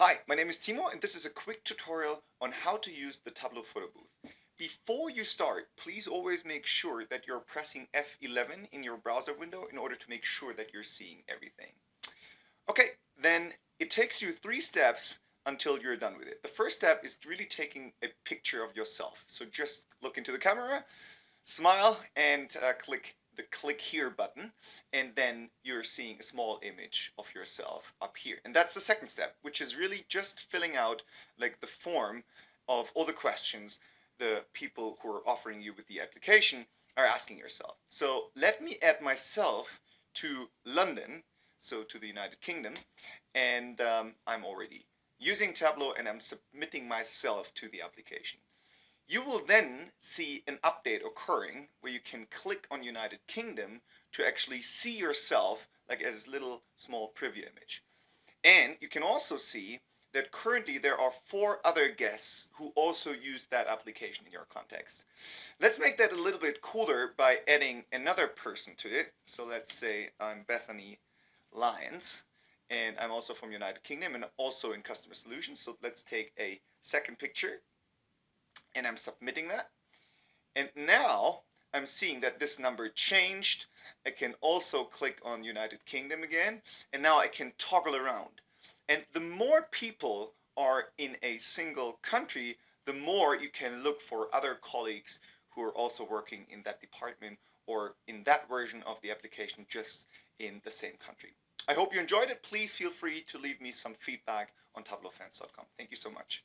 Hi, my name is Timo and this is a quick tutorial on how to use the Tableau photo booth. Before you start, please always make sure that you're pressing F11 in your browser window in order to make sure that you're seeing everything. Okay, then it takes you 3 steps until you're done with it. The first step is really taking a picture of yourself. So just look into the camera, smile, and click the click here button, and then you're seeing a small image of yourself up here. And that's the second step, which is really just filling out like the form of all the questions the people who are offering you with the application are asking yourself. So let me add myself to London, so to the United Kingdom, and I'm already using Tableau and I'm submitting myself to the application. You will then see an update occurring where you can click on United Kingdom to actually see yourself like as a little small preview image. And you can also see that currently there are 4 other guests who also use that application in your context. Let's make that a little bit cooler by adding another person to it. So let's say I'm Bethany Lyons, and I'm also from United Kingdom and also in customer solutions. So let's take a second picture and I'm submitting that. And now I'm seeing that this number changed. I can also click on United Kingdom again, and now I can toggle around. And the more people are in a single country, the more you can look for other colleagues who are also working in that department or in that version of the application just in the same country. I hope you enjoyed it. Please feel free to leave me some feedback on tableaufans.com. Thank you so much.